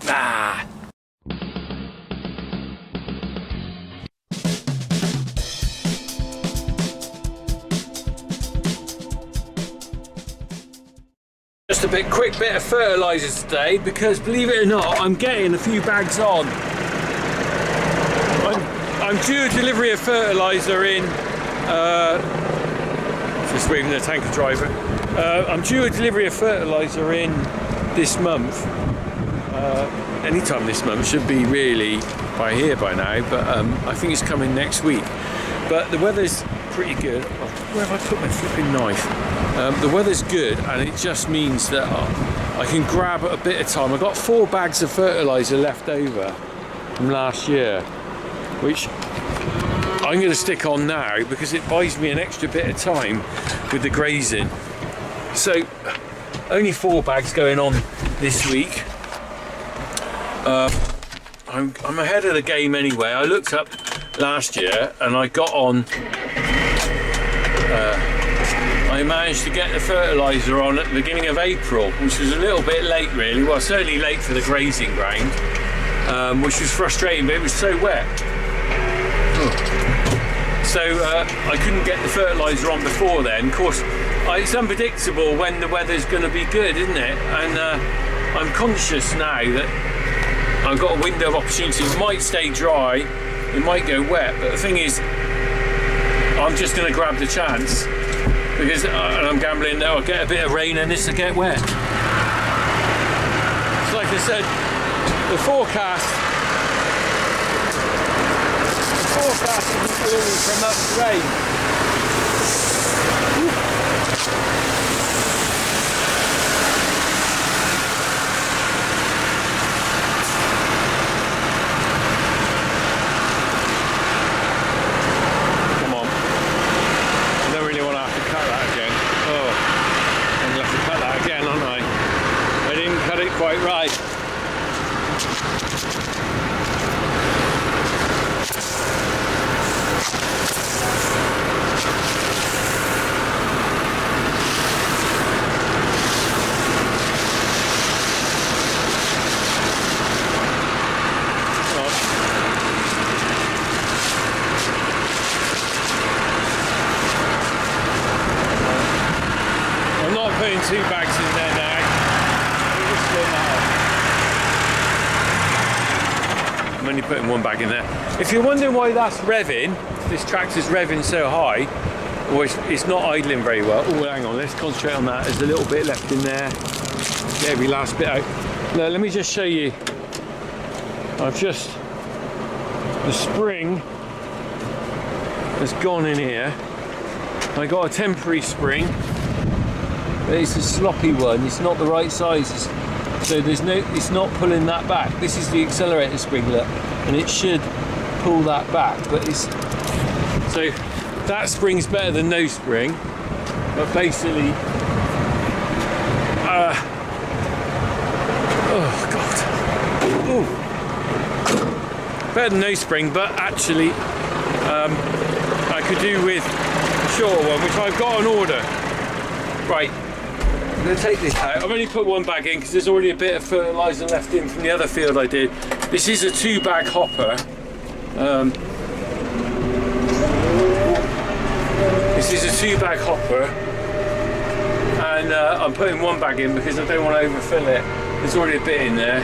Ah. Just a quick bit of fertiliser today, because believe it or not, I'm getting a few bags on. I'm due a delivery of fertiliser in, just waving the tanker driver. I'm due a delivery of fertiliser in this month. Anytime this month, should be really by here by now, but I think it's coming next week. But the weather's pretty good. Oh, where have I put my flipping knife? The weather's good, and it just means that I can grab a bit of time. I've got 4 bags of fertiliser left over from last year, which I'm going to stick on now because it buys me an extra bit of time with the grazing. So only 4 bags going on this week. I'm ahead of the game anyway. I looked up last year and I got on. I managed to get the fertiliser on at the beginning of April, which was a little bit late really. Well, certainly late for the grazing ground, which was frustrating, but it was so wet. So I couldn't get the fertiliser on before then. Of course, it's unpredictable when the weather's going to be good, isn't it? And I'm conscious now that I've got a window of opportunity. It might stay dry, it might go wet, but the thing is, I'm just going to grab the chance, because and I'm gambling that I'll get a bit of rain and this will get wet. So like I said, the forecast isn't really for much rain. Quite right. I'm not putting 2 bags in there now. I'm only putting 1 bag in there. If you're wondering why that's revving, this tractor's revving so high, or it's not idling very well. Oh, hang on, let's concentrate on that. There's a little bit left in there. Get every last bit out. Now, let me just show you. The spring has gone in here. I got a temporary spring, but it's a sloppy one. It's not the right size. So it's not pulling that back. This is the accelerator spring, look, and it should pull that back, but so that spring's better than no spring, but basically, oh god, ooh. Better than no spring, but actually, I could do with a shorter one, which I've got on order. Right. I'm going to take this out. I've only put 1 bag in because there's already a bit of fertiliser left in from the other field I did. This is a 2-bag hopper. This is a 2-bag hopper, and I'm putting 1 bag in because I don't want to overfill it. There's already a bit in there.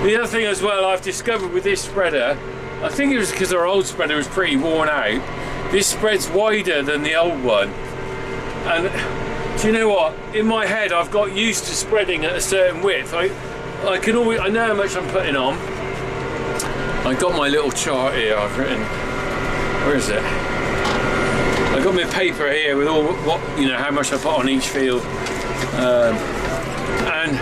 The other thing as well I've discovered with this spreader, I think it was because our old spreader was pretty worn out. This spread's wider than the old one, and do you know what? In my head, I've got used to spreading at a certain width. I know how much I'm putting on. I got my little chart here. I've written. Where is it? I got my paper here with all how much I put on each field. And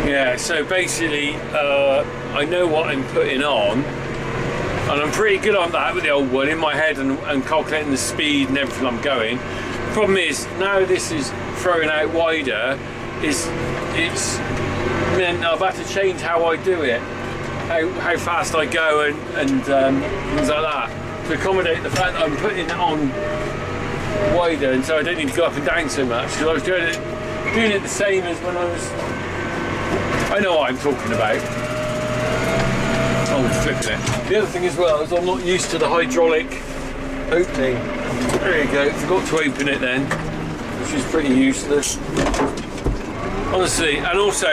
yeah, so basically, I know what I'm putting on, and I'm pretty good on that with the old one in my head and calculating the speed and everything I'm going. Problem is, now this is throwing out wider, it's meant I've had to change how I do it, how fast I go and things like that, to accommodate the fact that I'm putting it on wider, and so I don't need to go up and down so much, because I was doing it the same as when I was I know what I'm talking about. Oh, flipping it. The other thing as well is I'm not used to the hydraulic opening. There you go, forgot to open it then, which is pretty useless. Honestly, and also,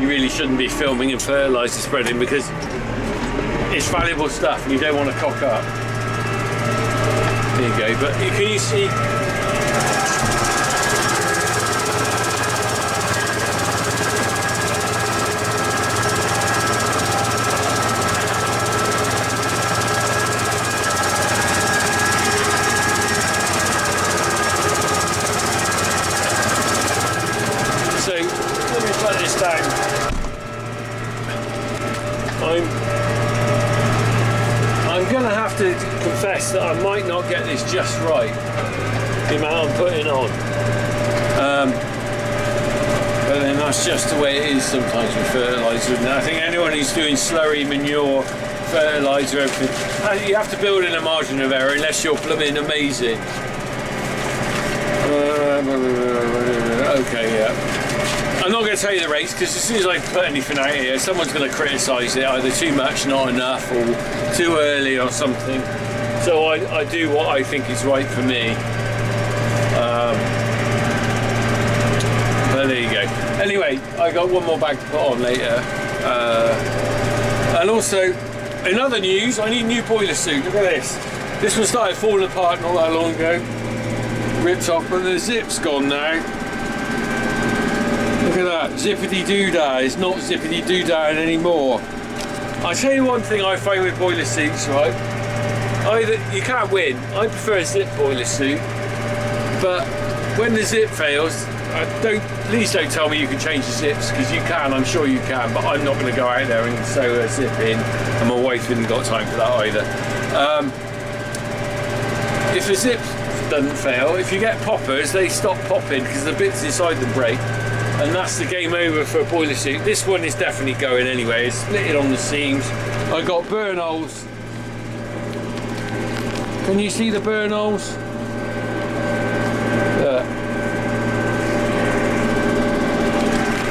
you really shouldn't be filming in fertiliser spreading because it's valuable stuff and you don't want to cock up. There you go, but can you see? So, let me put this down. I'm going to have to confess that I might not get this just right, the amount I'm putting on. But then that's just the way it is sometimes with fertiliser. And I think anyone who's doing slurry, manure, fertiliser, everything, you have to build in a margin of error unless you're blooming amazing. Okay, yeah. I'm not going to tell you the rates because as soon as I put anything out here, someone's going to criticise it, either too much, not enough, or too early or something. So I do what I think is right for me. But there you go. Anyway, I got one more bag to put on later. And also, in other news, I need a new boiler suit. Look at this. This one started falling apart not that long ago. Ripped off, but the zip's gone now. Look at that, zippity-doo-dah. It's not zippity-doo-dah anymore. I'll tell you one thing I find with boiler suits, right? Either you can't win. I prefer a zip boiler suit, but when the zip fails, please don't tell me you can change the zips, because you can, I'm sure you can, but I'm not going to go out there and sew a zip in, and my wife hasn't got time for that either. If the zip doesn't fail, if you get poppers, they stop popping because the bits inside them break. And that's the game over for a boiler suit. This one is definitely going anyway. It's split on the seams. I got burn holes. Can you see the burn holes? Look.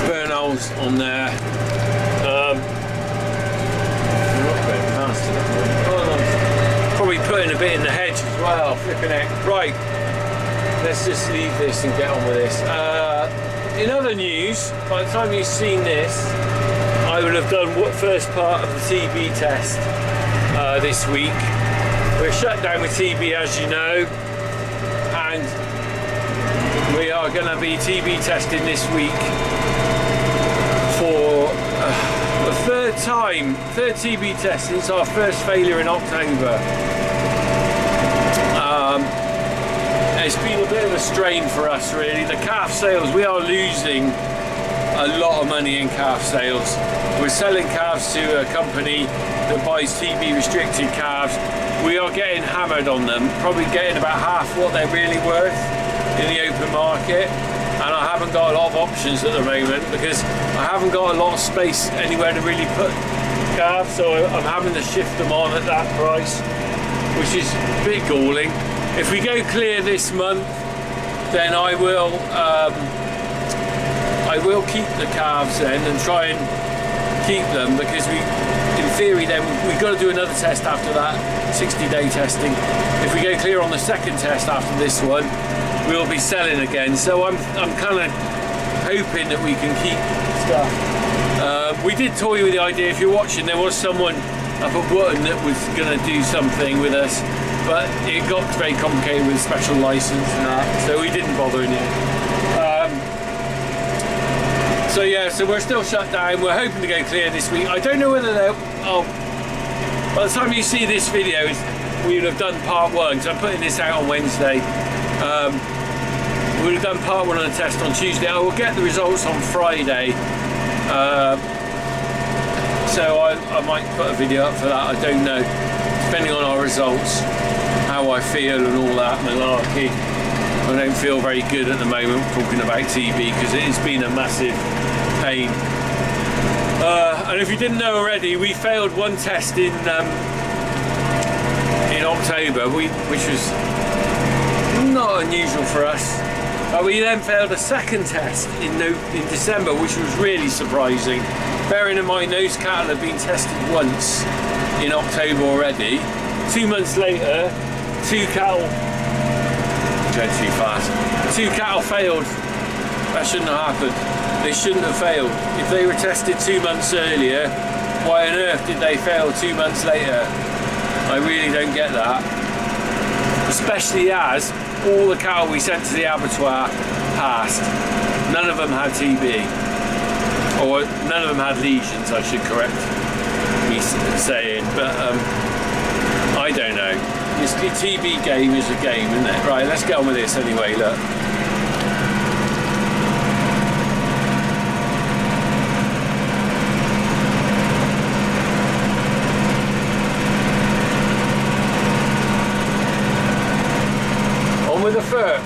Burn holes on there. I'm not going past it. Probably putting a bit in the hedge as well. Flipping it. Right. Let's just leave this and get on with this. In other news, by the time you've seen this, I would have done what first part of the TB test this week. We're shut down with TB, as you know, and we are going to be TB testing this week for the third TB test since our first failure in October. It's been a bit of a strain for us, really. The calf sales, we are losing a lot of money in calf sales. We're selling calves to a company that buys TB restricted calves. We are getting hammered on them, probably getting about half what they're really worth in the open market. And I haven't got a lot of options at the moment because I haven't got a lot of space anywhere to really put calves, so I'm having to shift them on at that price, which is a bit galling. If we go clear this month, then I will keep the calves then and try and keep them, because in theory then we've got to do another test after that, 60-day testing. If we go clear on the second test after this one, we'll be selling again. So I'm kind of hoping that we can keep stuff. We did toy with the idea, if you're watching, there was someone up at Wootton that was going to do something with us, but it got very complicated with special license and that, so we didn't bother in it. So yeah, so we're still shut down. We're hoping to go clear this week. I don't know whether they'll... Oh, by the time you see this video, we would have done part one, because I'm putting this out on Wednesday. We would have done part one on the test on Tuesday. I will get the results on Friday. So I might put a video up for that, I don't know. Depending on our results, how I feel and all that malarkey. I don't feel very good at the moment talking about TB because it has been a massive pain. And if you didn't know already, we failed one test in October, which was not unusual for us. We then failed a second test in December, which was really surprising. Bearing in mind those cattle had been tested once in October already. 2 months later, two cattle failed. That shouldn't have happened. They shouldn't have failed. If they were tested 2 months earlier, why on earth did they fail 2 months later? I really don't get that. Especially as all the cattle we sent to the abattoir passed. None of them had TB. Or none of them had lesions, I should correct me saying. But I don't know. This TB game is a game, isn't it? Right, let's get on with this anyway, look. With the fur,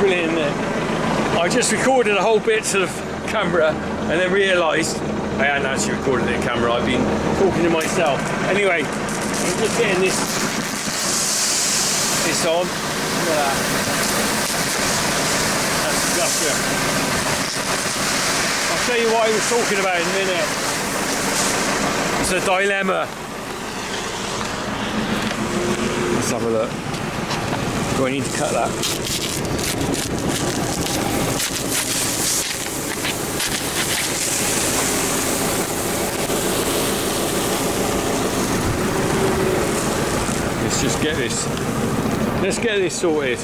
brilliant, isn't it? I just recorded a whole bit to the camera and then realised I hadn't actually recorded it to camera. I've been talking to myself. Anyway, I'm just getting this on. Look at that. That's the gusher. I'll tell you what I was talking about in a minute. It's a dilemma. Let's have a look. Do I need to cut that? Let's just get this. Let's get this sorted.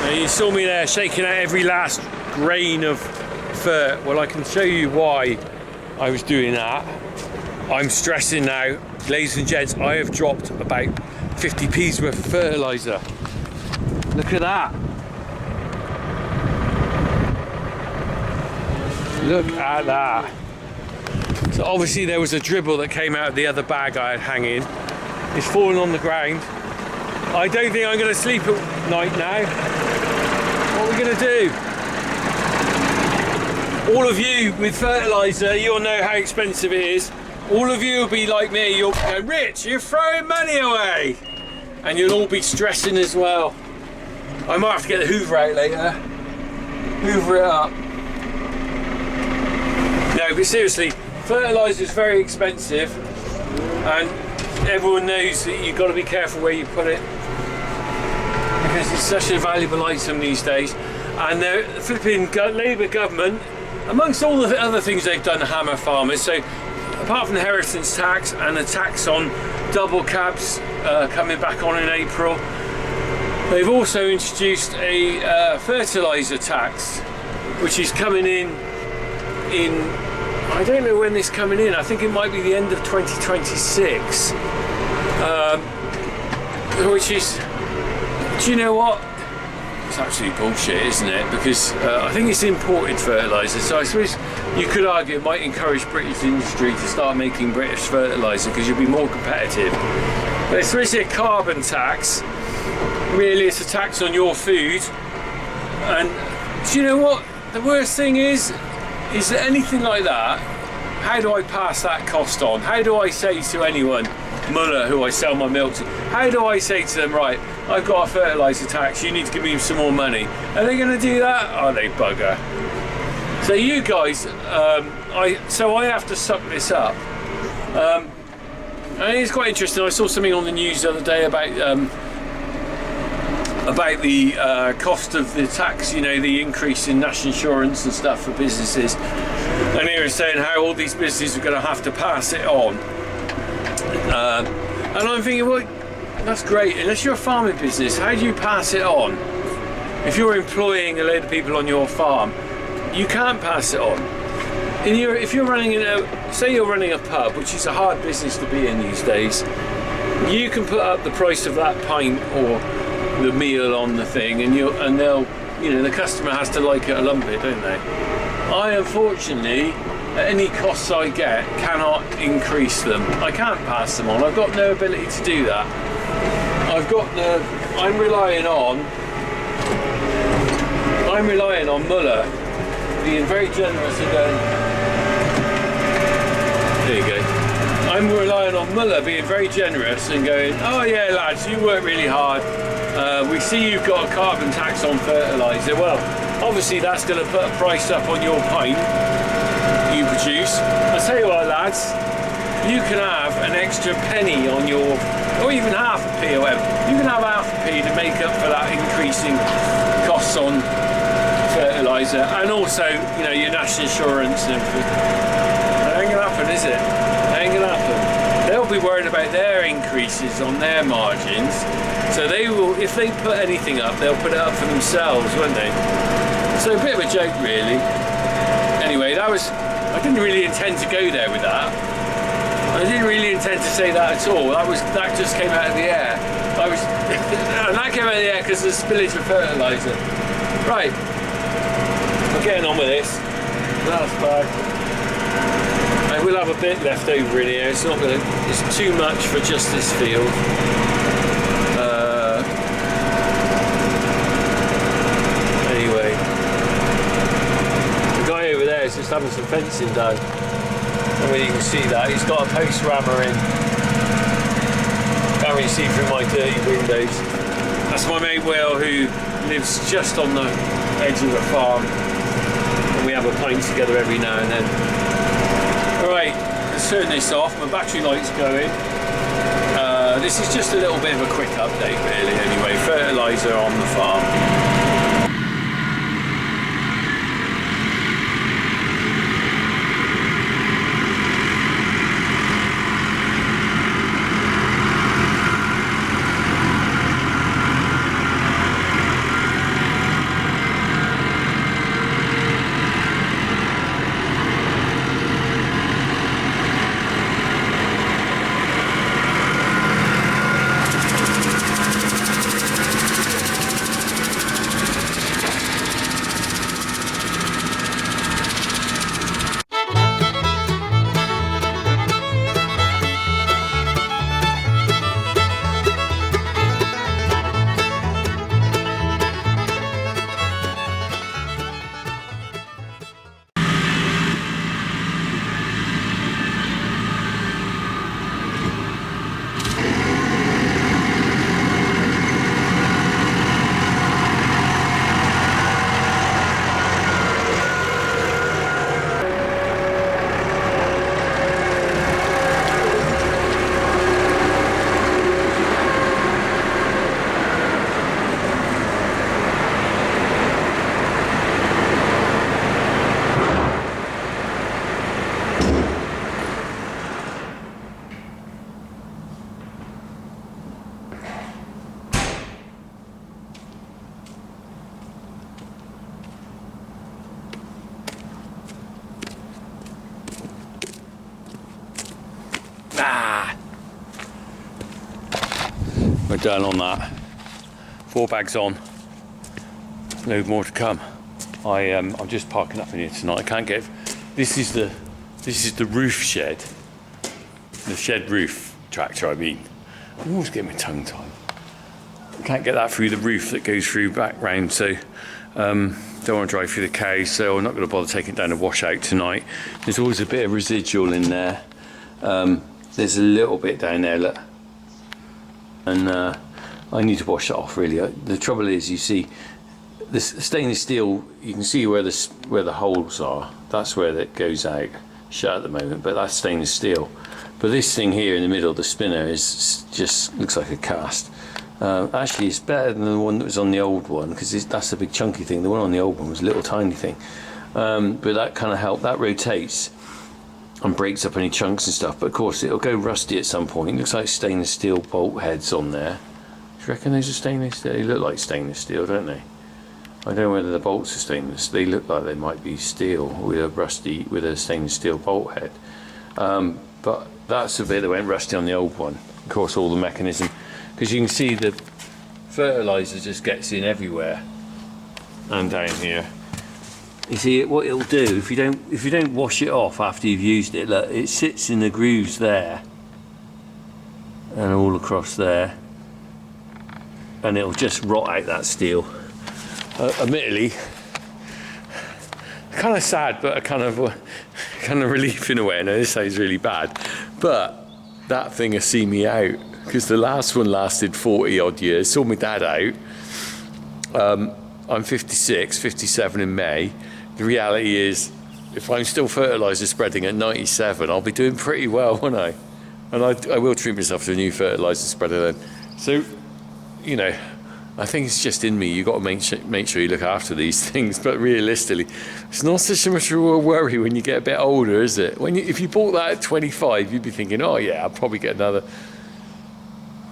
You saw me there shaking out every last grain of fur. Well, I can show you why I was doing that. I'm stressing now, ladies and gents, I have dropped about 50p's worth of fertiliser. Look at that. Look at that. So obviously there was a dribble that came out of the other bag I had hanging. It's fallen on the ground. I don't think I'm going to sleep at night now. What are we going to do? All of you with fertiliser, you'll know how expensive it is. All of you will be like me, you'll go, Rich, you're throwing money away. And you'll all be stressing as well. I might have to get the Hoover out later. Hoover it up. No, but seriously, fertiliser is very expensive. And everyone knows that you've got to be careful where you put it. Because it's such a valuable item these days. And the flipping Labour government, amongst all the other things they've done to hammer farmers, so apart from the inheritance tax and the tax on double cabs coming back on in April, they've also introduced a fertiliser tax, which is coming in, I don't know when this is coming in, I think it might be the end of 2026, which is, do you know what? It's absolute bullshit, isn't it? Because I think it's imported fertiliser, so I suppose you could argue it might encourage British industry to start making British fertiliser because you'll be more competitive. But it's really a carbon tax. Really, it's a tax on your food. And do you know what? The worst thing is that anything like that, how do I pass that cost on? How do I say to anyone, Muller, who I sell my milk to, how do I say to them, right, I've got a fertiliser tax, you need to give me some more money? Are they going to do that? Are they bugger? So you guys, so I have to suck this up. And it's quite interesting. I saw something on the news the other day about the cost of the tax, you know, the increase in national insurance and stuff for businesses. And they were saying how all these businesses are going to have to pass it on. And I'm thinking, well, that's great. Unless you're a farming business, how do you pass it on? If you're employing a load of people on your farm, you can't pass it on. If you're running say you're running a pub, which is a hard business to be in these days, you can put up the price of that pint or the meal on the thing, and they'll, you know, the customer has to like it or lump it, don't they? I unfortunately, at any costs I get, cannot increase them. I can't pass them on. I've got no ability to do that. I'm relying on Muller being very generous and going, there you go. I'm relying on Muller being very generous and going, oh yeah lads, you work really hard. We see you've got a carbon tax on fertiliser. Well, obviously that's going to put a price up on your pint you produce. I'll tell you what lads, you can have an extra penny on your, or even half a p or whatever. You can have half a p to make up for that increasing costs on fertiliser, and also, you know, your national insurance and everything. That ain't gonna happen, is it? That ain't gonna happen. They'll be worried about their increases on their margins, so they will, if they put anything up, they'll put it up for themselves, won't they? So a bit of a joke, really. Anyway, that was, I didn't really intend to go there with that. I didn't really intend to say that at all. That just came out of the air. And that came out of the air because of the spillage of fertiliser. Right, we're getting on with this. Last bag. I will have a bit left over in here. It's not gonna. It's too much for just this field. Anyway, the guy over there is just having some fencing done. I mean, you can see that he's got a post rammer in. Can't really see through my dirty windows. That's my mate Will, who lives just on the edge of the farm, and we have a pint together every now and then. Alright, let's turn this off. My battery light's going. This is just a little bit of a quick update really, anyway. Fertiliser on the farm. We're done on that. 4 bags on. Load more to come. I'm just parking up in here tonight. I can't get. This is the roof shed. The shed roof tractor. I mean, I'm always getting my tongue tied. I can't get that through the roof that goes through back round. So don't want to drive through the cows. So I'm not going to bother taking it down to wash out tonight. There's always a bit of residual in there. There's a little bit down there. Look. And I need to wash it off really. The trouble is, you see, this stainless steel, you can see where the holes are. That's where that goes out, shut at the moment, but that's stainless steel. But this thing here in the middle, the spinner, is just looks like a cast. Actually, it's better than the one that was on the old one, because that's the big chunky thing. The one on the old one was a little tiny thing. But that kind of helped. That rotates and breaks up any chunks and stuff, but of course it'll go rusty at some point. It looks like stainless steel bolt heads on there. Do you reckon those are stainless steel? They look like stainless steel, don't they? I don't know whether the bolts are stainless. They look like they might be steel with a stainless steel bolt head. But that's the bit that went rusty on the old one. Of course, all the mechanism, because you can see the fertiliser just gets in everywhere and down here. You see what it'll do if you don't wash it off after you've used it. Look, it sits in the grooves there and all across there. and it'll just rot out that steel. Admittedly, kind of sad, but a kind of relief in a way. I know this sounds really bad, but that thing has seen me out, because the last one lasted 40 odd years, saw my dad out. I'm 56, 57 in May. The reality is, if I'm still fertiliser spreading at 97, I'll be doing pretty well, won't I? And I will treat myself to a new fertiliser spreader then. So, you know, I think it's just in me. You've got to make sure you look after these things. But realistically, it's not such much of a worry when you get a bit older, is it? If you bought that at 25, you'd be thinking, oh yeah, I'll probably get another.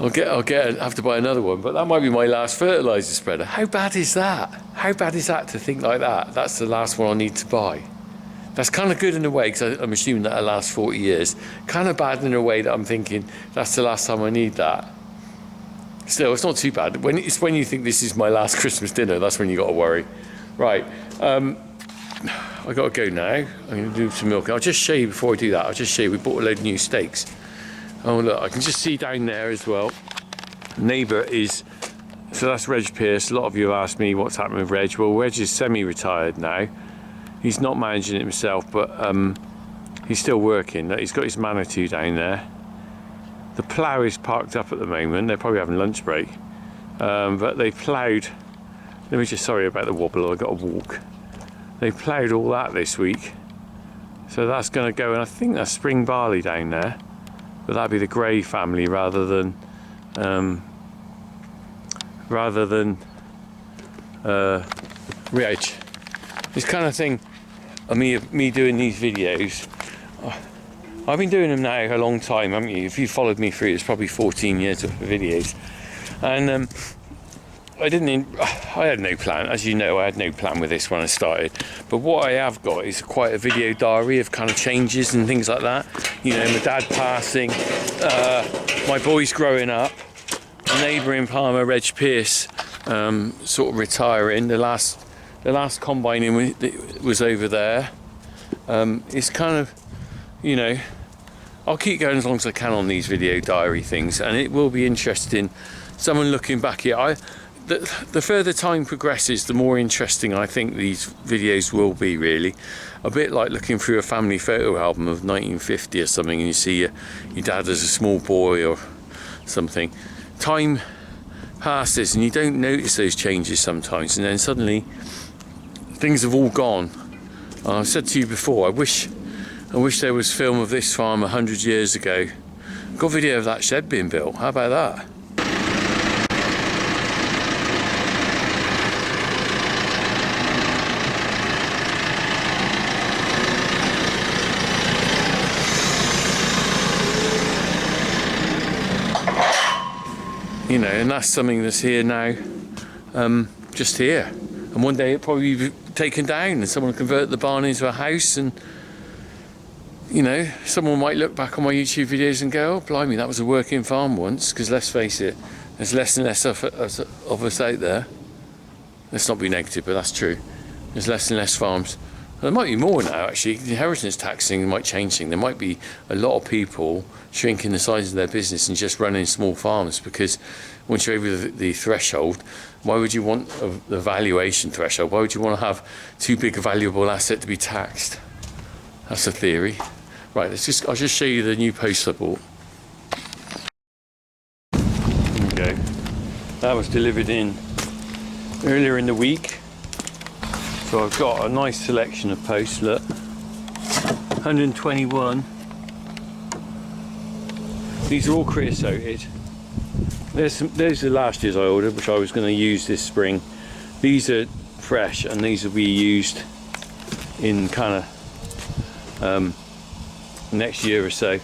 Have to buy another one. But that might be my last fertiliser spreader. How bad is that? How bad is that to think like that? That's the last one I need to buy. That's kind of good in a way, because I'm assuming that it'll last 40 years. Kind of bad in a way that I'm thinking that's the last time I need that. Still, it's not too bad. When you think this is my last Christmas dinner, that's when you got to worry. Right, I got to go now. I'm going to do some milk. I'll just show you before I do that. I'll just show you, we bought a load of new steaks. Oh look, I can just see down there as well. Neighbour is, so that's Reg Pierce. A lot of you have asked me what's happening with Reg. Well, Reg is semi-retired now. He's not managing it himself, but he's still working. He's got his Manitou down there. The plough is parked up at the moment. They're probably having lunch break. But they ploughed, let me just, sorry about the wobble, I've got to walk. They ploughed all that this week. So that's going to go, and I think that's spring barley down there. But that'd be the Gray family rather than Reg. This kind of thing, me doing these videos, I've been doing them now a long time, haven't you? If you followed me through, it's probably 14 years of videos. And I had no plan, as you know. I had no plan with this when I started, but what I have got is quite a video diary of kind of changes and things like that. You know, my dad passing, my boys growing up, a neighbour in Palmer, Reg Pierce, sort of retiring. The last combining was over there. It's kind of, you know, I'll keep going as long as I can on these video diary things, and it will be interesting. Someone looking back here, the further time progresses, the more interesting I think these videos will be, really. A bit like looking through a family photo album of 1950 or something, and you see your dad as a small boy or something. Time passes and you don't notice those changes sometimes, and then suddenly things have all gone. I've said to you before, I wish there was film of this farm 100 years ago. Got video of that shed being built. How about that? You know, and that's something that's here now, just here. And one day it'll probably be taken down and someone will convert the barn into a house, and you know, someone might look back on my YouTube videos and go, oh blimey, that was a working farm once. Because let's face it, there's less and less of us out there. Let's not be negative, but that's true. There's less and less farms. There might be more now, actually. The inheritance tax thing might change things. There might be a lot of people shrinking the size of their business and just running small farms, because once you're over the threshold, why would you want the valuation threshold? Why would you want to have too big a valuable asset to be taxed? That's a theory. Right, I'll just show you the new post I bought. There we go. That was delivered in earlier in the week. So I've got a nice selection of posts, look. 121. These are all creosoted. There's the last year's I ordered, which I was going to use this spring. These are fresh, and these will be used in kind of next year or so.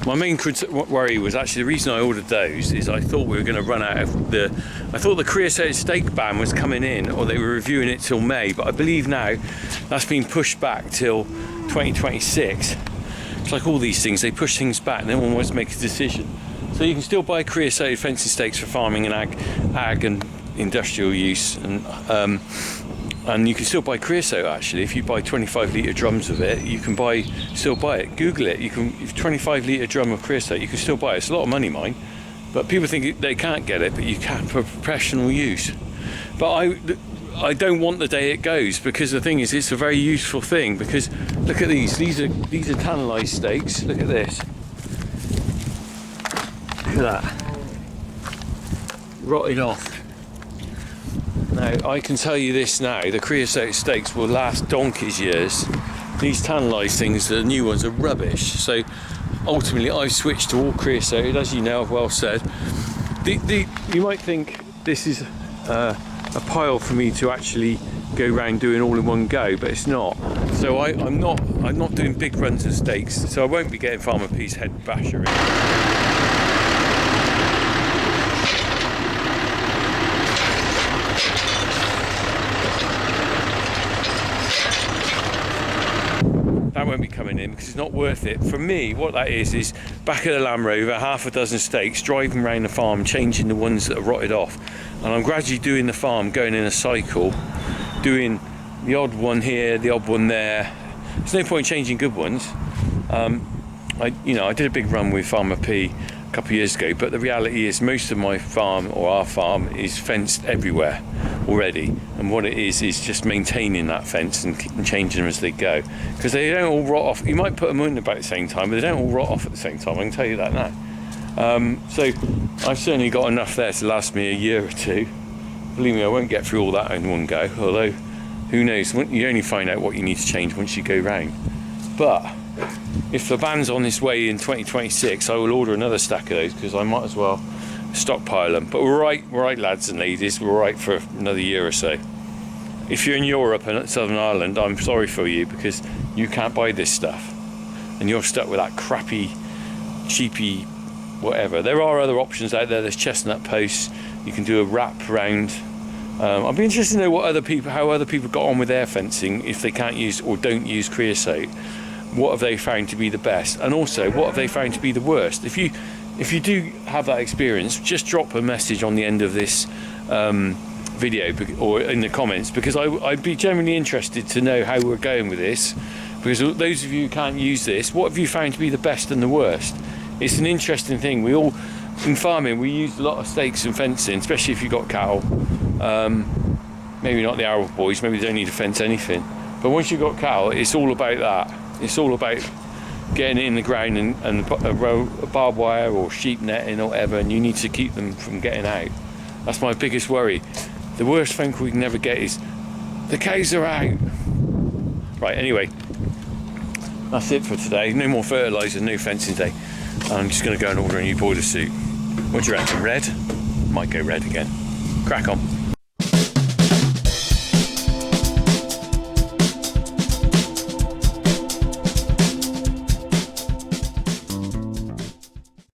My main worry was actually, the reason I ordered those is I thought we were going to run out of I thought the creosote steak ban was coming in, or they were reviewing it till May, but I believe now that's been pushed back till 2026. It's like all these things, they push things back and then one wants to make a decision. So you can still buy creosote fencing stakes for farming and ag and industrial use, and you can still buy creosote actually. If you buy 25 litre drums of it, you can still buy it. Google it. You can, if 25 litre drum of creosote, you can still buy it. It's a lot of money, mine. But people think they can't get it, but you can for professional use. But I don't want the day it goes, because the thing is, it's a very useful thing. Because look at these are tannalised stakes. Look at this. Look at that. Rotted off. Now I can tell you this now, the creosote stakes will last donkey's years. These tannalised things, the new ones, are rubbish. So ultimately I've switched to all creosote, as you know, I've well said. You might think this is a pile for me to actually go around doing all in one go, but it's not. So I'm not doing big runs of stakes, so I won't be getting Farmer P's head basher in. That won't be coming in because it's not worth it. For me, what that is back of the Land Rover, half a dozen stakes, driving around the farm, changing the ones that are rotted off. And I'm gradually doing the farm, going in a cycle, doing the odd one here, the odd one there. There's no point changing good ones. I did a big run with Farmer P a couple of years ago, but the reality is most of my farm, or our farm, is fenced everywhere already, and what it is just maintaining that fence and changing them as they go, because they don't all rot off. You might put them in about the same time, but they don't all rot off at the same time, I can tell you that now. So I've certainly got enough there to last me a year or two. Believe me, I won't get through all that in one go, although who knows, you only find out what you need to change once you go round. But if the ban's on this way in 2026, I will order another stack of those, because I might as well stockpile them. But we're right lads and ladies, we're right for another year or so. If you're in Europe and Southern Ireland, I'm sorry for you, because you can't buy this stuff and you're stuck with that crappy, cheapy whatever. There are other options out there. There's chestnut posts, you can do a wrap around. I'd be interested to know how other people got on with their fencing, if they can't use or don't use creosote. What have they found to be the best, and also what have they found to be the worst? If you do have that experience, just drop a message on the end of this video or in the comments, because I'd be genuinely interested to know how we're going with this, because those of you who can't use this, what have you found to be the best and the worst? It's an interesting thing. We all, in farming, we use a lot of stakes and fencing, especially if you've got cattle. Maybe not the Arab boys, maybe they don't need to fence anything, but once you've got cattle, it's all about that. It's all about getting it in the ground and a barbed wire or sheep netting or whatever, and you need to keep them from getting out. That's my biggest worry. The worst phone call we can never get is, the cows are out. Right, anyway, that's it for today. No more fertiliser, no fencing day. I'm just going to go and order a new boiler suit. What do you reckon, red? Might go red again. Crack on.